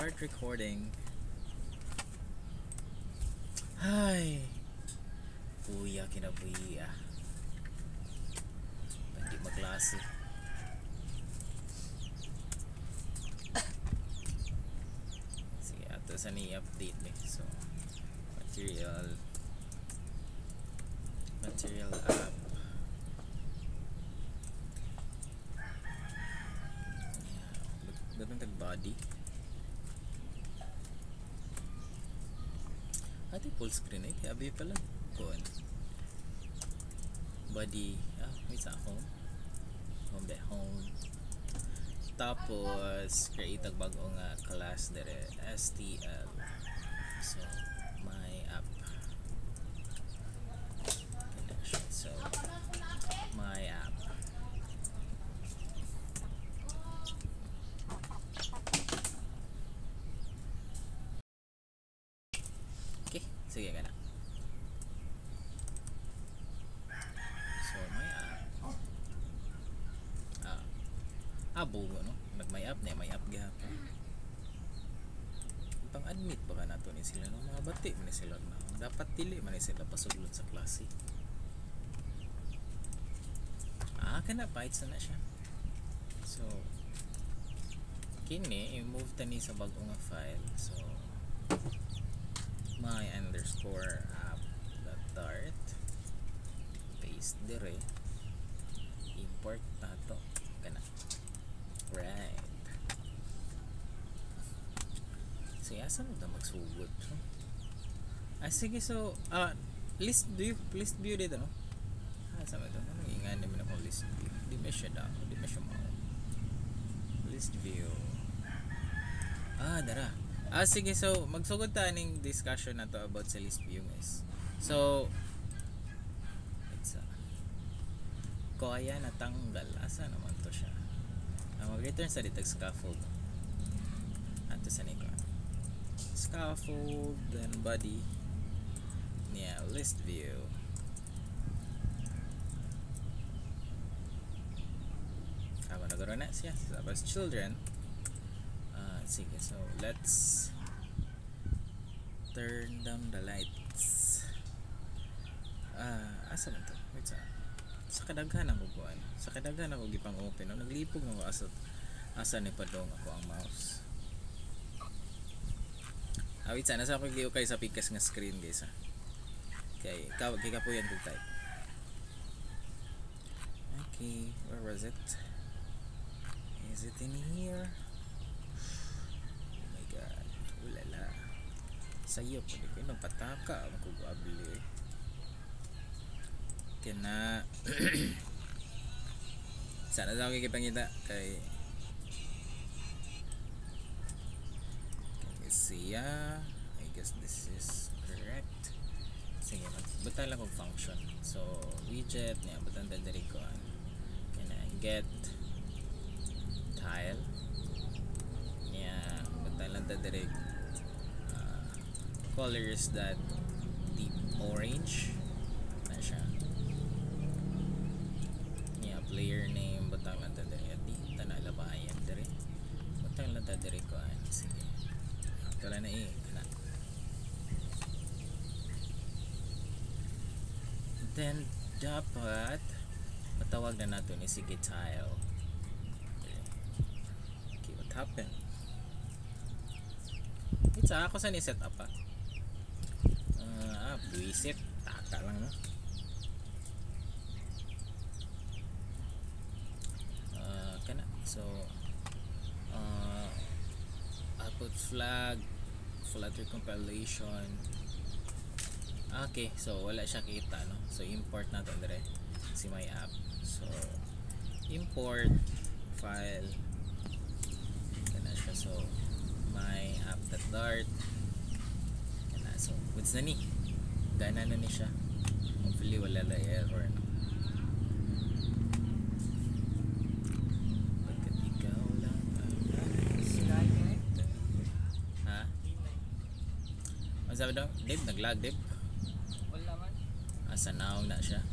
Start recording. Ay, kuya kinabuhi hindi maklase. Sige, ato sa ni-update eh. So, material app. Batang tag-body. Ati full screen eh. Kaya abi pala. Kuhan. Body. May sa home. Home. Tapos, create ang bagong class dire. STL. So, my app. So, my app. Sige ka na. So, may app. Bugo, no? May app gihapon. Pang-admit ba ka nato ni sila, no? Mga bati man ni sila na. Dapat dili man ni sila pasuglod sa klase. Kana bites na siya. So, kini, i-move tani sa bagong file. So, my underscore app.dart, paste dire, import nato kana, right. So asan na magsugod? Sige, so list view dito, no? Sama ito, ano ingay naman ako list view, di ba siya mao list view. Dara. Sige, so magsugod ta ning discussion na to about sa list view, guys. So, it's kaya natanggal. Asa naman to siya? Mag-return sa ditag scaffold. Ato sa niko. Scaffold, then body. Yeah, list view. Nagkaroon na siya. Tapos children. Sige, so let's turn down the lights. Asa man to? Wait, sa kadaghan ako kuan. Sa kadaghan ako gipang open. Naglipog ako asa ni padong ako ang mouse. Wait, nasa ako giyo kay sa pikas nga screen, guys. Okay, kay kapuyan ko type. Okay, where was it? Is it in here? Ulala, sayo po di ko nagpataka magkugabli kena. Sana sa ako kikipangita kay siya. I guess this is correct. Sige, magbuta lang kong function. So widget niya butang dadari ko kena get tile niya butang lang dadari color is that deep orange na siya niya. Player name butang lang dadari at di tanalabayan dari butang lang dadari ko sige kala na kana. Then dapat matawag na nato ni sige tile. Okay, what happened? It's ako sa ni set up buisit taka lang, no? Kana so output flag Flutter compilation. Okay, so wala siya kita, no? So import natin dire si my app. So import file kana siya. So my app.dart kana. So what's na ni gana na ni siya. Hopefully wala na error, no? Pagkat ikaw lang ang sabi daw, Dave, naglag, Dave? Wala man. Asa naong na siya.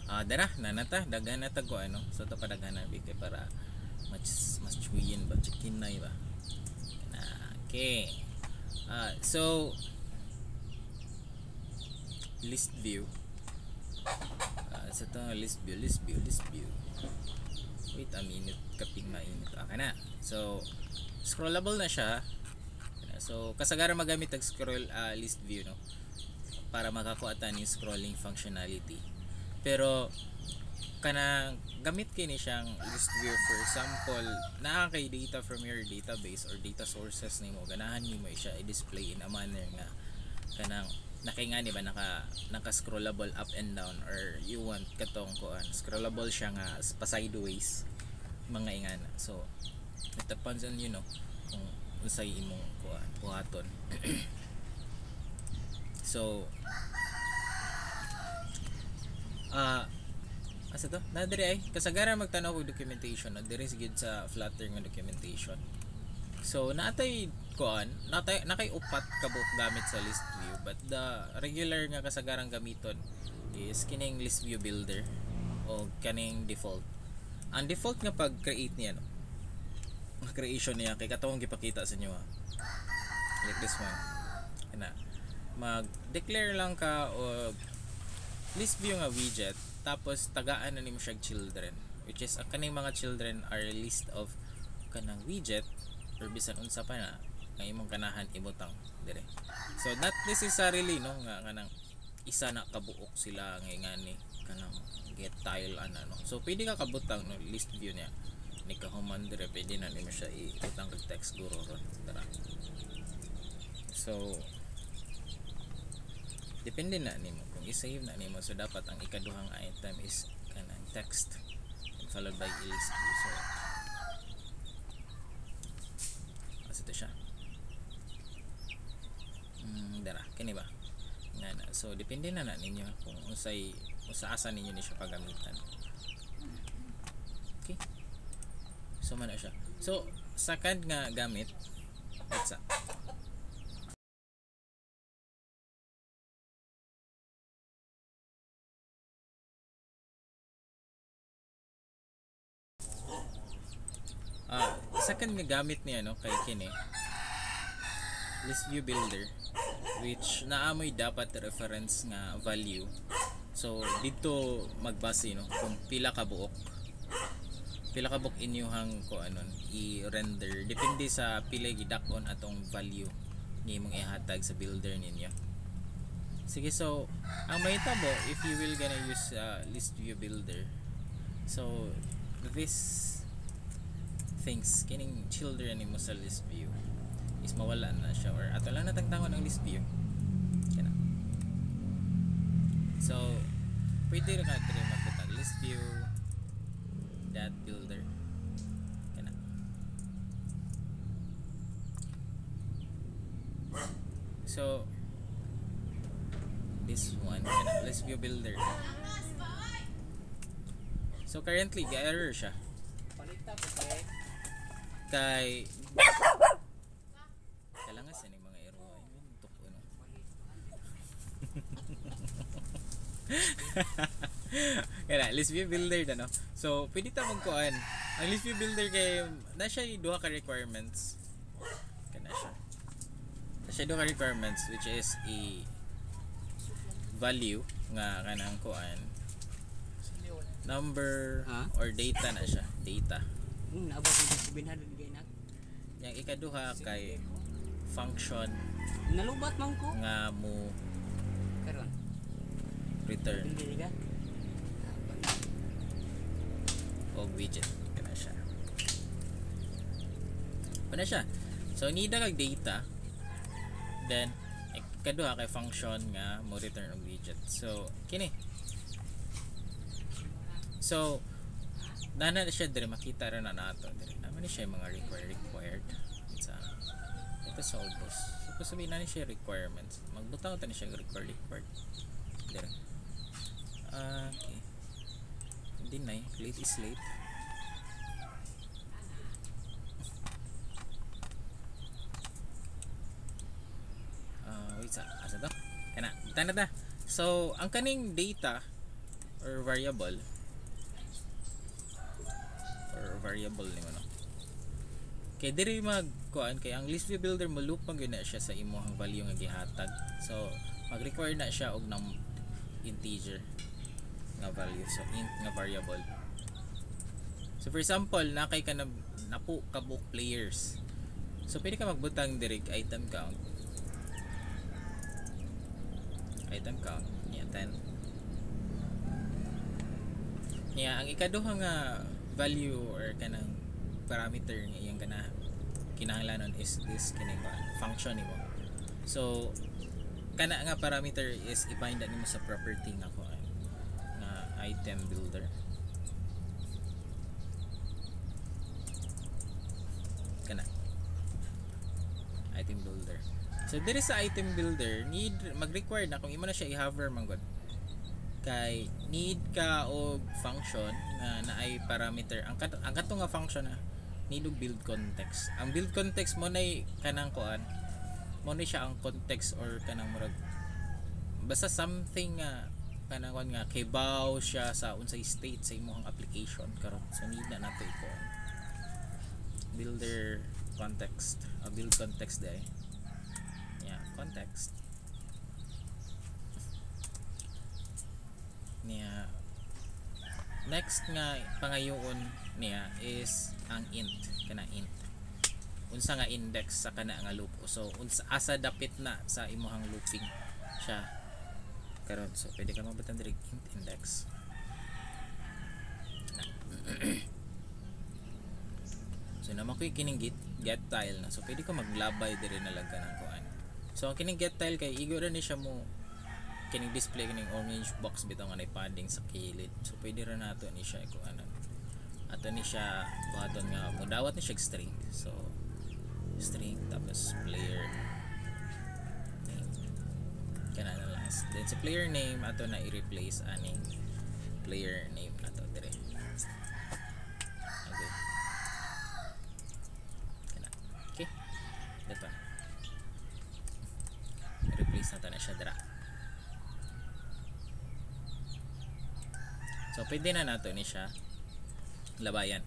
Dara nanata daghan na ko ano. So to padaghanan bigay para mas chuyin ba chikinay ba. Okay. So list view. Sa to list view. Wait a minute, kaping mainit. Okay na. So scrollable na siya. So kasagaran magamit ang scroll list view no para makakuha ta ni scrolling functionality. Pero kanang gamit kini siyang list view, for example naa kay data from your database or data sources nimo, ganahan nimo siya i-display in a manner nga kanang nakaingani ba naka scrollable up and down, or you want katong kuan scrollable siya nga pa sideways mga ingana. So it depends on you know kung unsay imong kuan buhaton. So asa to? Na diri ay kasagaran magtanaw og documentation, na diri gid sa Flutter nga documentation. So natay kuan, nakay upat ka buok gamit sa list view, but the regular nga kasagaran gamiton is kining list view builder o kaning default. Ang default nga pag-create niya no. Ang creation niya kay katong gipakita sa inyo like this one. Kana mag-declare lang ka o list view nga widget, tapos tagaan na nimo siya children, which is ang kaning mga children are a list of kanang widget or bisan unsa pa na nga imong ganahan ibutang dire. So not necessarily no nga kanang isa na kabuok sila nga ngani kanang get tile ana no. So pwede ka kabutang no list view niya ni kahuman dire, pwede na nimo siya ibutang kag text guro ron tara. So depende na nimo kung i-save na nimo. So dapat ang ikaduhang item is kanang text and followed by list view. So ito siya dara kani ba nga na. So depende na ninyo kung usa-asa ninyo ni siya pagamitan. Okay, so man na siya. So second nga gamit what's up second nga gamit niya no kay kini list view builder, which naamoy dapat reference nga value. So dito magbase no kung pila ka buok inyuhang ko anon i-render, depende sa pila gidakon atong value ni imong ihatag sa builder ninyo. Sige, so ang mahitabo if you will gonna use list view builder, so this things kining children nimo sa list view is mawala na siya, or ato lang natagtangon ang list view kana. So pwede rin natin magbutang list view dot builder kana. So this one kana, list view builder. So currently ga-error siya kay kailangan sa mga error ay tuk ano. Kaya list view builder na no. So pwede ta magkuan ang list view builder kay na siya duha ka requirements kana siya. Na siya duha ka requirements, which is a value nga kanang kuan number or data na siya, data. Naabot ng 700 gay na. Yang ikaduha kay function Nalubat man ko. nga mo Karon. return Dili ka. o widget kana siya. Kana siya. So nida kag data, then ikaduha kay function nga mo return og widget. So kini. So nana na siya dire, makita ra na nato dire. Naman ni siya mga required. Ito sa ubos. So sabihin na ni siya requirements. Magbutang ta ni siya required dire. Okay. Hindi na late is late. Wait sa asa to? Kana, tanda ta. So ang kaning data or variable nimo no. Kay diri magkuan kay ang list view builder mo loop man gyud na siya sa imong value nga gihatag. So mag-require na siya og ng integer nga value, so int nga variable. So for example, nakay ka na napo ka book players. So pwede ka magbutang direct item count. Niya 10. Niya ang ikaduha nga value or kanang parameter nga iyang kinahanglanon is this kining function nimo. So kana nga parameter is i-bind nimo sa property nga kuan nga item builder. Kana item builder. So diri sa item builder need mag-require na kung imo na siya i-hover man gud. Kay need ka og function nga naay parameter. Ang kato nga function na need og build context. Ang build context mo nay kanang kuan. Mo ni siya ang context or kanang murag basta something nga kanang kuan nga kibaw siya sa unsay state sa imong application karon. So need na nato iko builder context, build context day. Yeah, context. Niya next nga pangayoon niya is ang int, kana int. Unsa nga index sa kana nga loop. So unsa asa dapit na sa imong looping siya karon. So pwede ka mabutang diri int index. So naman ko kining get tile na. So pwede ka maglabay diri na lang kanang kuan. So ang kining get tile kay igo ra ni siya mo kining display kining orange box bitaw nga nay padding sa kilid. So pwede ra nato ni siya kuanan. Ato ni siya buhaton nga mudawat ni siya string. So string tapos player name. Kana na lang. Then sa player name ato na i-replace aning player name nato dire. Okay. Kana. Okay. Dito. I-replace nato na siya dira. So pwede na nato ni siya labayan.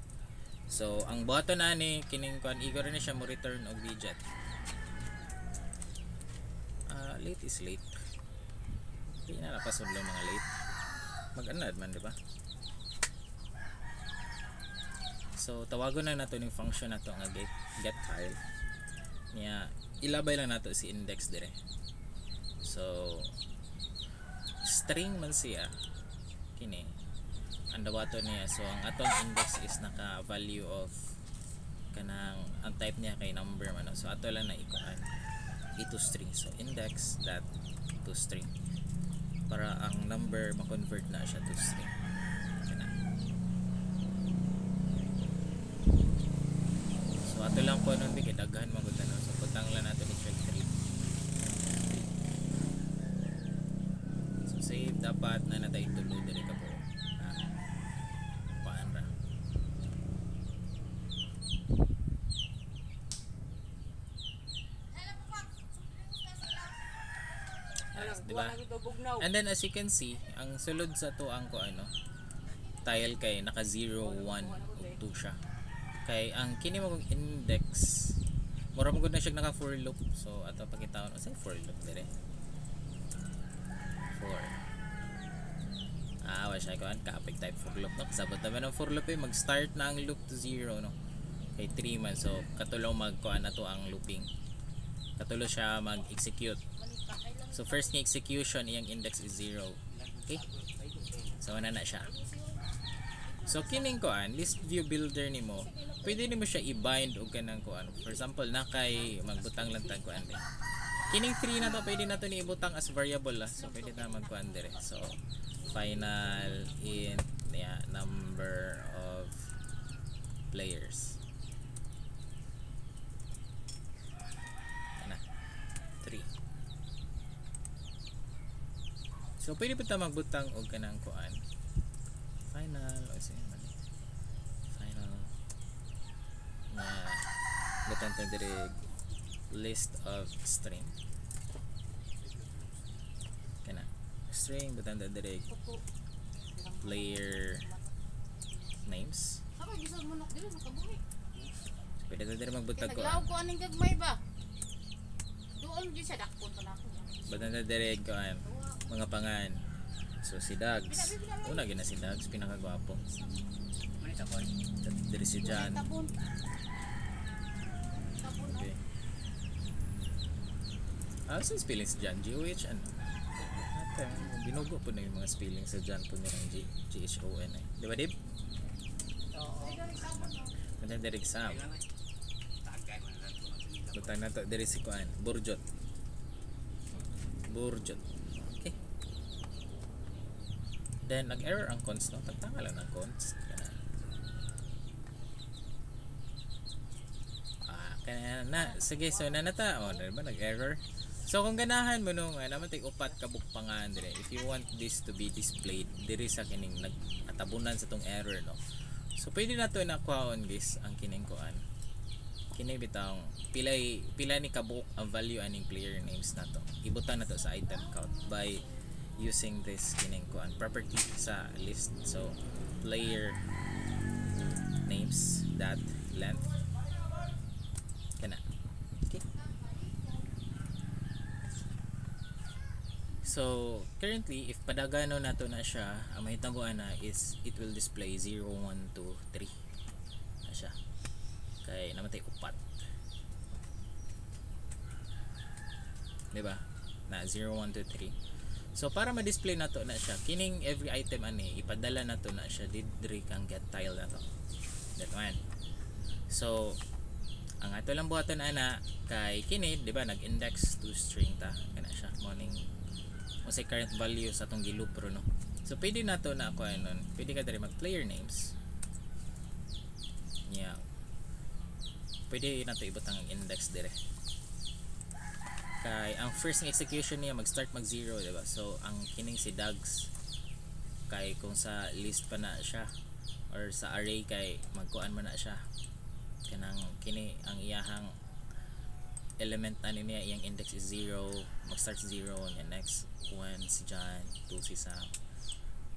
So ang button na ni kining kuan igor na siya mo return og widget. Late is late. Hindi na napasod lang mga late. Mag-anad man, di ba? So tawagon na nato ning function nato nga get tile. Niya ilabay lang nato si index dire. So string man siya kini ang dawato niya. So ang atong index is naka value of kanang ang type niya kay number man. So ato lang na ikuan ito string. So index dot to string para ang number ma-convert na siya to string. Kana. So ato lang po nun bigay daghan magud na. So putang lang nato ni check 3. So save dapat na natay tulo diri ka po. Diba? And then as you can see, ang sulod sa to ang ko ano tile kay naka 0, 1 ug 2 siya. Kay ang kini mo kong index mura mo gud na siya naka for loop. So ato pakitaon sa for loop dire. For wa siya ko an ka type for loop no. Kasabot naman ang for loop mag-start na ang loop to 0 no. Kay 3 man so katulo magkuan ato ang looping. Katulo siya mag-execute. So first nga execution iyang index is 0. Okay? So ana na siya. So kining kuan list view builder nimo, pwede nimo siya i-bind og kanang kuan. For example, na kay magbutang lang tag kuan din. Kining 3 na to pwede nato ni ibutang as variable la. So pwede ta magkuan dire. So final int number of players. Ana. 3. So pwede pa ta magbutang og kanang kuan. Final o sige mali. Final na butang ta dire list of string. Kana. String butang ta dire player names. Ako gisag manok dili makabuhi. Pwede na din magbutag ko. Naglaw ko aning gagmay ba? Doon di sa dakpon pa nako. Bata na direct ko mga pangan. So si Dags. Una gina si Dags pinakagwapo. Mani sa kon. Diri si Jan. Tapon. Okay. Sa spelling si Jan? GOH ano? Binugo po na yung mga spelling sa Jan po nilang GHON eh. Di ba Dib? Oo. Bata direct Sam. Tagay man lang ko. Butang na to diri si Kuan. Burjot. Okay. Then nag-error ang cons no. Tagtanga lang ang cons. Kaya na. Sige, so nanata. O, diba nag-error? So kung ganahan mo nung naman tay upat ka bukpangan dire. If you want this to be displayed diri sa kining nag-atabunan sa tong error no. So pwede na to nakuhaon guys ang kining kuan. Kini bitang pila ni kabuok ang value aning player names nato. Ibutan nato sa item count by using this kining kuan property sa list. So player names dot length kana. Okay. So currently if padagano nato na siya, ang mahitabuan na is it will display 0 1 2 3 na siya. Kay namatay upat. Diba? Na 0, 1, 2, 3. So para ma-display na to na siya, kining every item ani ipadala na to na siya didri kang get tile na to. That one. So ang ato lang buhaton ana kay kini, di ba, nag-index to string ta kana siya morning o say current value sa tong gilupro no. So pwede na to na ako anon. Pwede ka diri mag player names. Yeah. Pwede na to ibutang ang index dire. Kay ang first ng execution niya mag-start mag-0, di ba? So ang kining si Dags kay kung sa list pa na siya or sa array kay magkuan man na siya. Kanang kini ang iyahang element na niya, iyang index is 0, mag-start 0, and next 1 si John, 2 si Sam,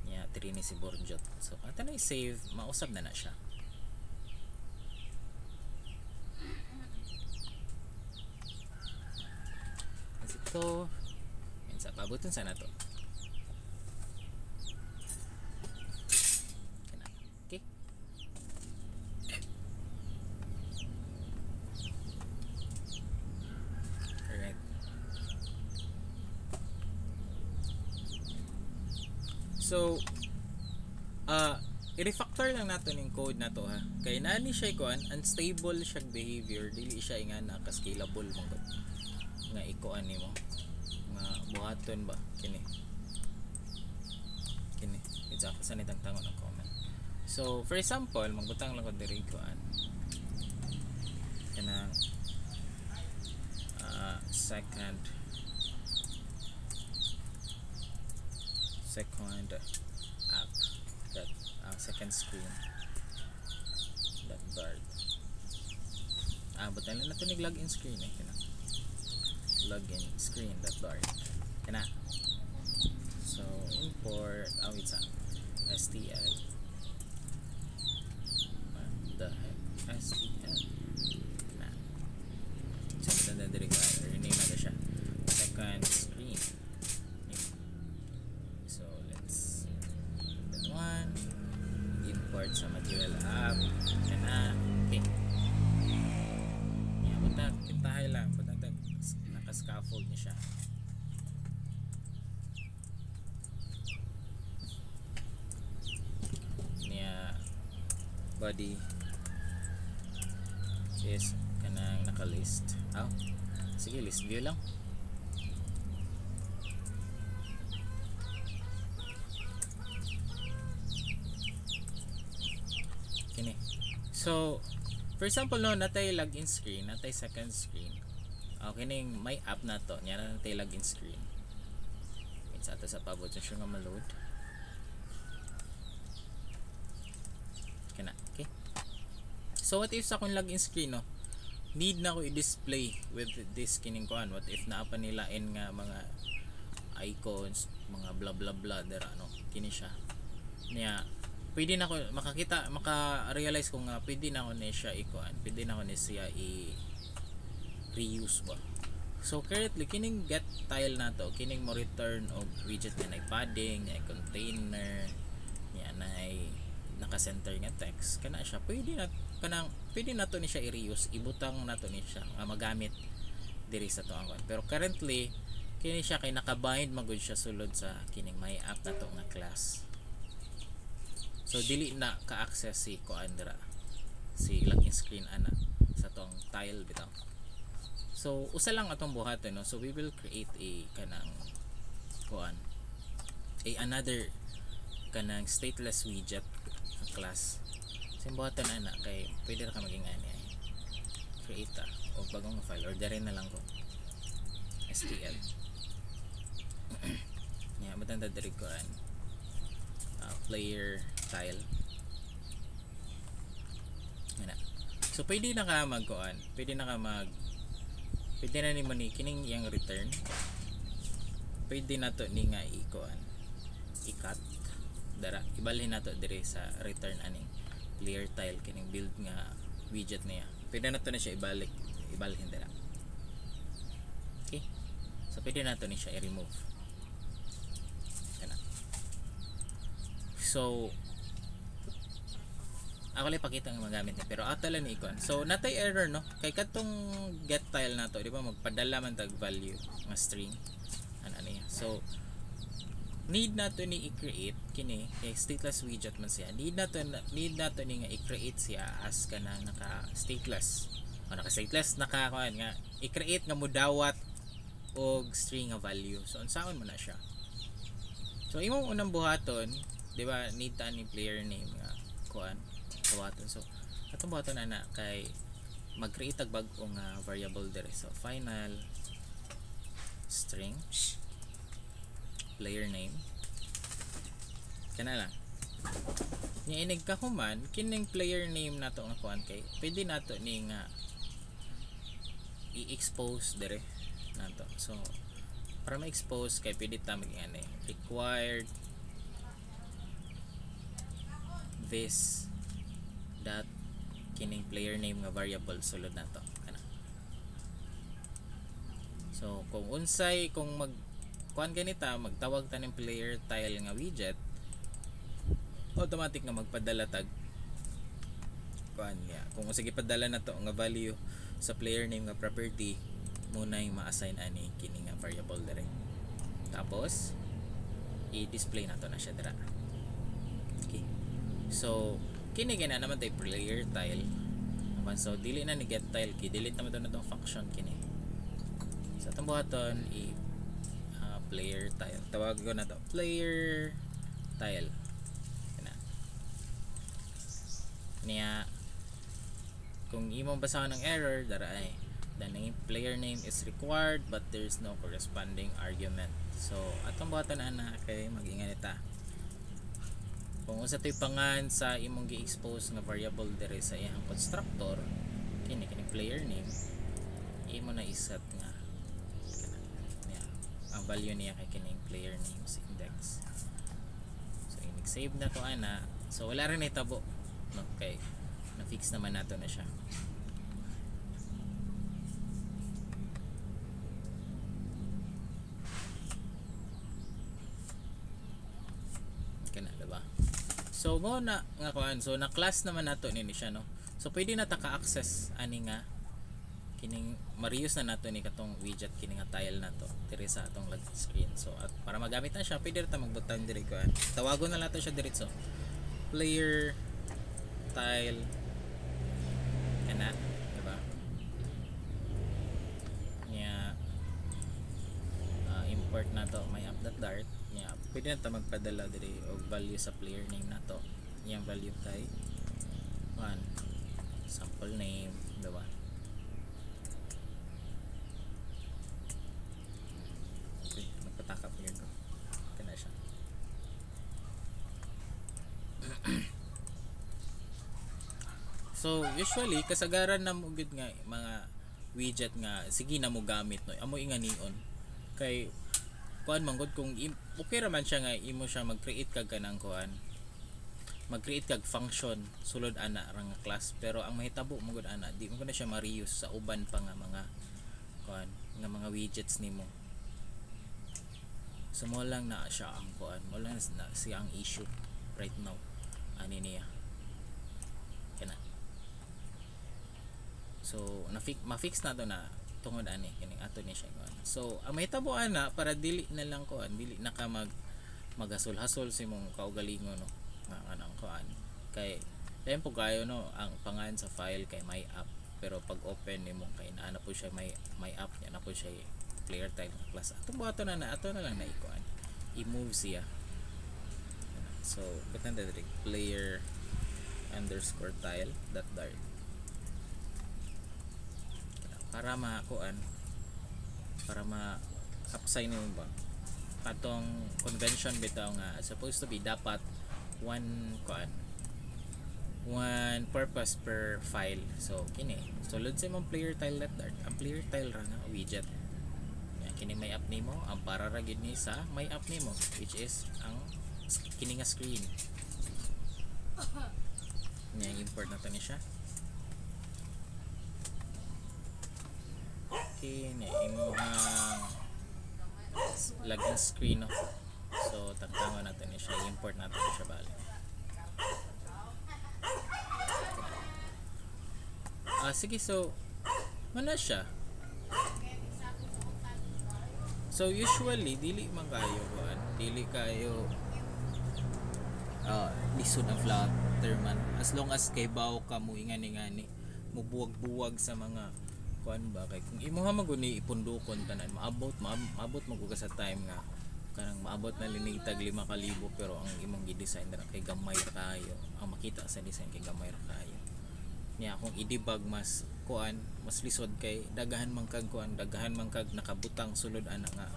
3 ni si Borjot. So kata na i-save, mausap na na siya. Ito yan sa pabuton sana to. Okay. Alright. So i-refactor lang nato ning code na to ha. Kay nani siya kuan unstable siya behavior, dili siya nga naka-scalable mong nga ikuan nimo nga buhaton ba kini it's ako sa nitang tangon ng comment. So for example magbutang lang ko diri kuan kanang second app that second screen that bird butang lang nato nig login screen kanang login screen that bar kana. So import it's stl the heck stl kana. So maganda diri ka rename na siya second screen. So let's that one import sa material app kana. Okay, butang kintahay lang butang scaffold niya siya. Niya body is kanang naka-list. Sige, list view lang. Kini. So, for example no, natay login screen, natay second screen. Okay ning may app na to nya na tay login screen. It's ato sa pabot siya nga ma-load. Kana. Okay. So what if sa akong login screen no, need na ko i-display with this kining kuan. What if naa pa nila in nga mga icons, mga blah blah blah dera no. Kini siya. niya pwede na ko makakita maka-realize ko nga pwede na ko ni siya pwede na ko ni siya reuse ba. So currently kining get tile na to kining mo return og widget na padding na container niya na naka-center nga text kana siya pwede na to ni siya i-reuse ibutang na to ni siya magamit diri sa to ang pero currently kini siya kay naka-bind magud siya sulod sa kining may app na to nga class. So dili na ka-access si Coandra si login screen ana sa tong tile bitaw. So usa lang atong buhaton no. So we will create a kanang another kanang stateless widget ang class. So buhaton ana kay pwede ra ka maging ani create o bagong file or dire na lang ko STL. Yeah, matanda diri ko player tile. Ana. So pwede na ka pwede na ni mo ni kining yang return. Pwede na to ni nga i-cut dara ibalhin na to dire sa return aning player tile kining build nga widget niya. Pwede na to na siya ibalhin dara. Okay? So pwede na to ni siya i-remove. Kana. So ako lang pakita ang magamit niya pero ato lang ni ikon. So natay error no kay katong get tile na to di ba magpadala man tag value nga string ano niya. So need na to ni i-create kini kay stateless widget man siya. Need na to ni nga i-create siya as kanang naka stateless nga i-create nga modawat og string nga value. So unsaon man na siya. So imong unang buhaton di ba need ta ni player name nga buhaton. So atong buhaton ana kay mag-create og bag-ong variable dire. So final string player name kana lang nya inig ka human kining player name nato nga kay pwede nato ni nga i-expose dire nato. So para ma-expose kay pwede ta maging required this dot kining player name nga variable sulod nato kana. So kung ganita magtawag ta ning player tile nga widget automatic nga magpadala tag niya. Kung sige padala na to nga value sa player name nga property muna yung ma-assign ani kini nga variable dire. Tapos i-display nato na siya dira. Okay. So kini gina naman tay player tile naman. So dili na ni get tile kay delete naman to na tong function kini. So atong buhaton player tile tawag ko na to player tile kana niya. Kung imong basahan ng error dara the name player name is required but there's no corresponding argument. So atong buhaton ana kay mag-ingat ta kung unsa toy pangan sa imong gi-expose nga variable dire sa iyang constructor kini player name imo na iset nga niya ang value niya kay kining player names index. So i-save na to ana. So wala rin itabo no kay na-fix naman nato na siya. Kana diba? So mo na nga kuan so na class naman nato ni siya no. So pwede na ta ka-access ani nga kining ma-reuse na nato ni katong widget kining nga tile na to diri sa atong login screen. So at para magamit na siya pwede ta magbutang diri kuan. Tawagon na nato siya diretso. Player tile kana diba? Nya import na to may app.dart nya pwede na ta magpadala diri og value sa player name na to. Yang value kay sample name diba? Okay, magpatakap yun ko kana siya. So usually kasagaran na mo gud nga mga widget nga sige na mo gamit no amo inganion kay kuan man gud kung okay ra man siya nga imo siya mag-create kag kanang kuan mag-create kag function sulod ana ra nga class, pero ang mahitabo mo gud ana di mo na siya ma-reuse sa uban pa nga mga kuan nga mga widgets nimo. So mo lang na siya ang kuan, mo lang na siya ang issue right now ani niya kana. So ma-fix na to na tungod ani kining ato ni siya kuan. So ang mahitabo ana para dili na lang kuan, dili na ka maghasol-hasol si mong kaugalingon no nga anang kuan kay lain po kayo no ang pangalan sa file kay my app, pero pag open nimo kay naa na po siya my app niya na po siya player tile nga class. Ato na lang na ikuan i-move siya. So butan diri player underscore tile dot dart para makuan para ma-upsign nimo ba atong convention bitaw nga supposed to be dapat one purpose per file. So kini sulod sa imong player tile dot dart, ang player tile ra nga widget ya kini may app nimo ang para ra gid ni sa may app nimo, which is ang kini nga screen nya import na to ni siya. Kini imong login screen no. So tagtangon natin ni siya, import natin siya balik. Sige, so mana siya. So usually dili man kayo kuan, dili kayo lisod ang Flutter man, as long as kay baw ka mo ingani mubuwag-buwag sa mga kuan ba kay kung imo ha maguni ipundukon tanan maabot maguga sa time nga kanang maabot na linitag 5,000, pero ang imong gi-design na kay gamay ra kayo, ang makita sa design kay gamay ra kayo niya. Kung i-debug mas kuan mas lisod kay dagahan man kag nakabutang sulod ana nga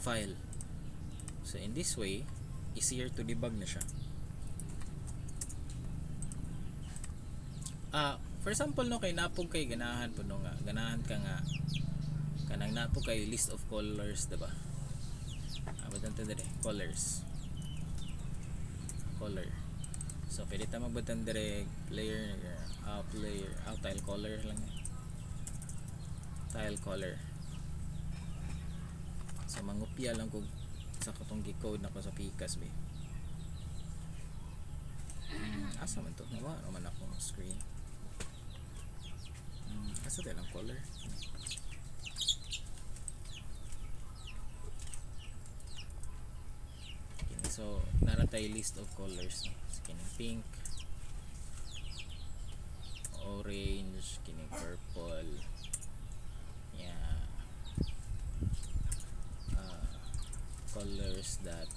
file. So in this way easier to debug na siya. For example no kay napog kay ganahan ka nga kanang napog kay list of colors, diba? Butang dire color. So pwede ta magbutang dire player tile color lang tile color. So mangupya lang kog sa katong gi-code nako sa Picas be. Asa man to? Nawa naman ako ng screen. Asa tayo ng color? Okay, so naran tayo list of colors. So, kining pink, orange, kining purple, yeah, colors that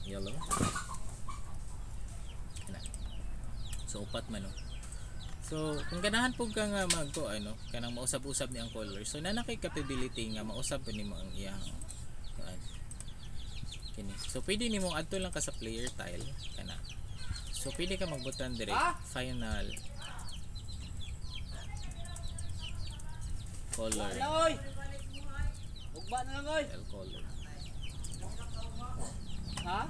yellow. So upat man no. So kung ganahan po ka nga kanang mausab-usab ni ang color, so na kay capability nga mausab nimo ang iyang kini. So pwede nimo adto lang ka sa player tile kana. So pwede ka magbutan dire final color. Ugba na lang oy. Color. Ha?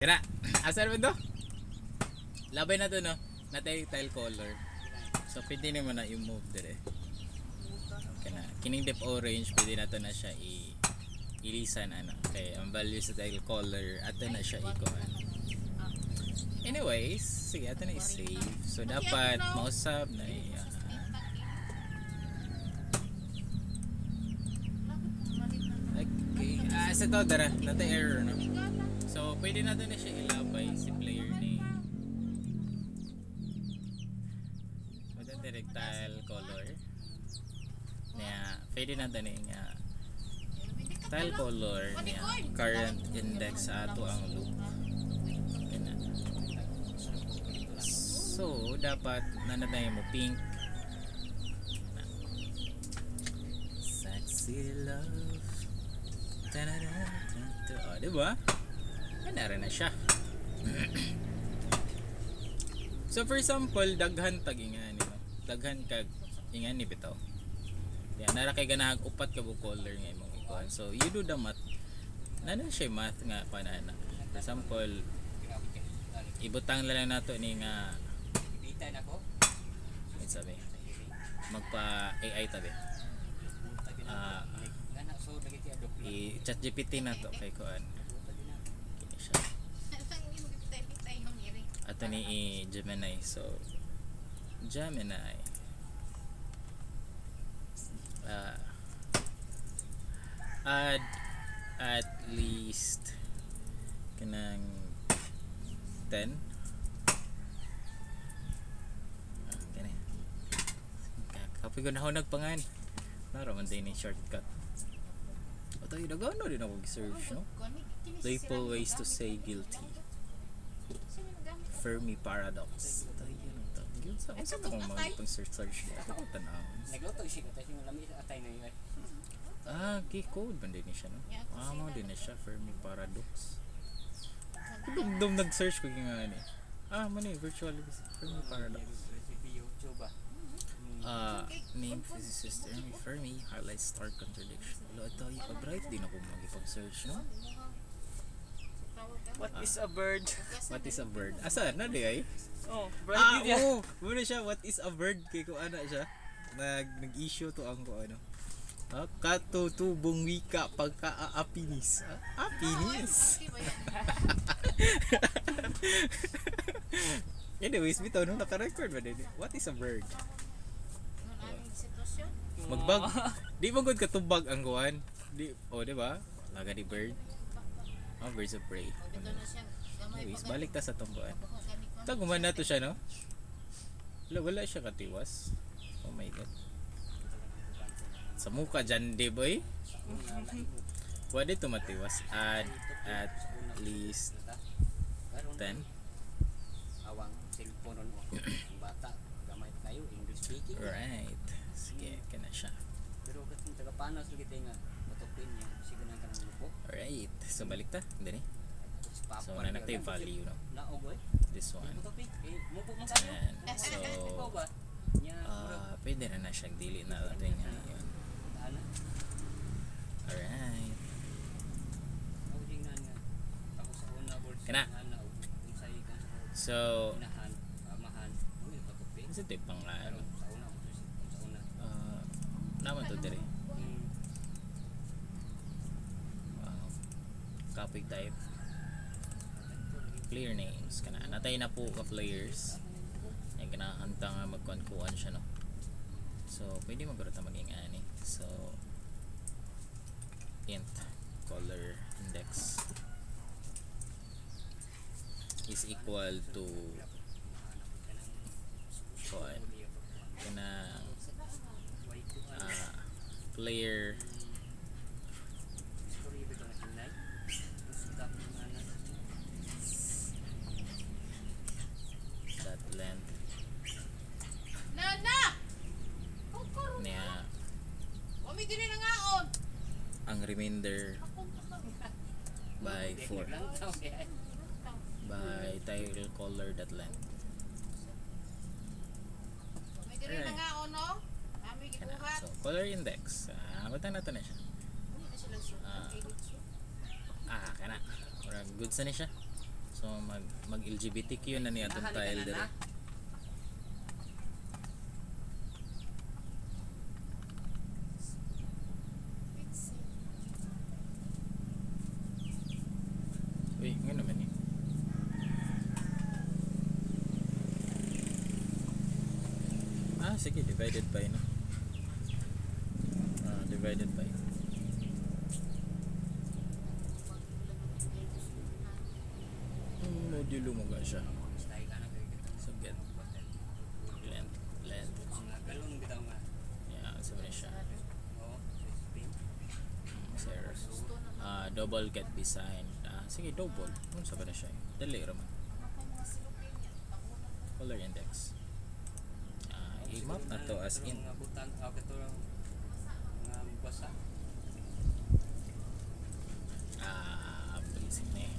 Kana, asa naman to? Labay na to no? Natay tile color. So pwede naman na i-move dire. Kana, kining deep orange pwede na to na siya ilisan ano. Kay ang value sa tile color ato na siya ikuan. Anyways, sige ato na i-save. So dapat mausab na okay. Sa to dara, natay error no. So pwede na to na siya ilabay si player ni direct tile color niya pwede na din nga tile color niya current index sa ato ang loop. So dapat nanatay mo pink sexy love oh, diba? Nanara na siya. So for example daghan tag ingani no? Daghan kag ingani bitaw. Yan nara kay ganahag upat ka bu color nga imong ikuan. So you do the math. Nanan siya math nga panana. For example ibutang lang nato ni nga Bitan ako. wait sabi magpa AI tabi. Kana so dagiti adok. I-chat GPT na to kay kuan. Kini siya. Ato ni Gemini. So Gemini add at least kanang 10 kani kapoy ko na ako nagpangan naraman din yung shortcut o tayo nagano din ako search no playful ways to say guilty Fermi paradox tayo yun ito yun sa akong mga pang search ako ko tanaw Nagluto siya kasi yung lami sa atay na yun. key code ba din siya no mo din na siya Fermi paradox kung nag-search ko yung nga ni mani virtual Fermi paradox Recipe YouTube ba? name physicist Fermi highlights star contradiction wala ito yung pa-bright din ako mag-ipag-search no What is a bird? what is a bird asa na di ay Oh, bird din yan. muna siya what is a bird kay ko ana siya nag-issue to ang ko ano katutubong wika pagka-apinis apinis anyways bitaw no naka-record ba din what is a bird magbag di mo gud katubag ang kuan di di ba laga di bird birds of prey anyways balik ta sa tumbuan taguman na to siya no wala siya katiwas oh my god sa mukha dyan di boy pwede tumatiwas add at least 10 Awang cellphone on ang bata gamay kayo English speaking. right sige kana siya Pero kasi taga panas lagi tayo nga matupin niya sige nang kanang lupo. alright so balik ta dali so nanakta yung value no Naog eh. this one Matupin mubo mo kayo. and so Ikaw ba? Nya pwede na siya dili na natin yun ana. alright Ako ding nga ako sa una board Kana. ana kung sa ikan so inahan amahan uli matupin. is ito pang ano Sa una sa una. naman to dire Hmm. copy type clear names kana natay na po ka players yung kinahanta nga magkuan-kuan siya no so pwede magkaroon maging ani so int color index is equal to kuan kana player dot length Nana! niya Wami din na ngaon. ang remainder by 4 by tile color dot length Wami din na ngaon no. Kami kana gikuhat. so color index butang nato na siya Hindi na sila kana murag goods na ni siya so So mag LGBTQ na niya atong tile dire. Uy, nga naman eh. Sige, divided by no. Divided by. Modulo mo ga siya. So get length. Mga galon bitaw nga. Yeah, sabi siya. Oo, Spin. Zeros. Double get beside. Sige, double. Ano sabi na siya? Dali raman. Color index. I-map na to as in. Mga butang, katulong mga basa. Basic na eh.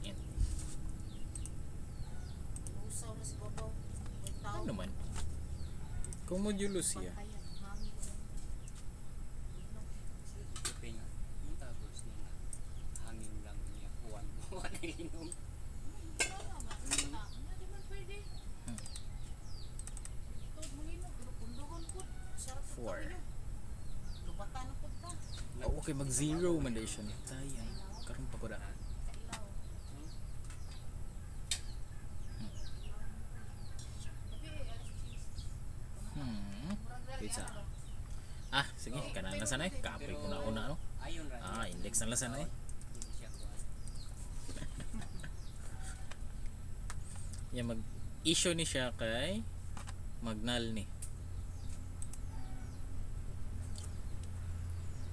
Yan. Ano man? Kung modulo siya. Spin nga. Yung tapos niya nga. Hangin lang niya. Uwan. Uwan na inom. Four. Okay, mag-zero man dahil siya. Tayan. Karoon pa ko na. Wait sa. Sige. Kanang nasa na eh. Kapoy ko na una, no? Ayun ra. Index na lasa na eh. Hindi siya kuwan. Yan mag-issue ni siya kay Magnal ni.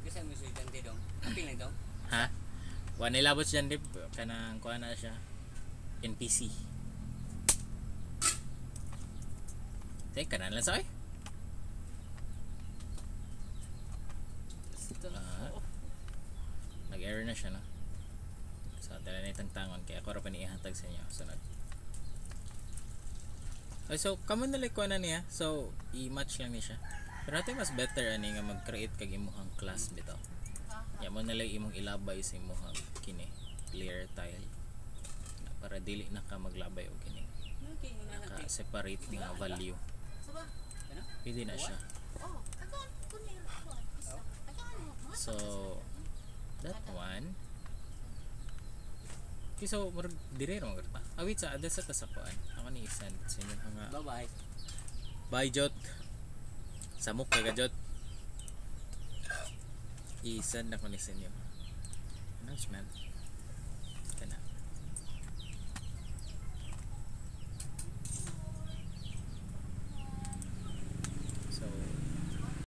Kasi mo sa dante dong. Aping na dong. Ha? Wa nilabot dyan dip. Kanang kuha na siya. NPC. Sige, kanan lang sa eh. Nag-error na siya, no? So, dala na itang tangon. Kaya ako rin paniihatag sa inyo. Sunod. Okay, so, kamo na like na niya. So, i-match lang niya siya. Pero natin mas better ani nga mag-create kag imuhang class bitaw. Ya mo na lang imong ilabay sa imuhang kini clear tile. Para dili na ka maglabay og kini. Naka separate nga value. Pwede na siya. So, that one. Okay, so, dire ro magta. Wait sa ada sa tasakuan. Ako ni isend sa inyo nga. Bye-bye. Bye Jot. Samok kay ka Jot. I-send na ko ni sa inyo. Announcement.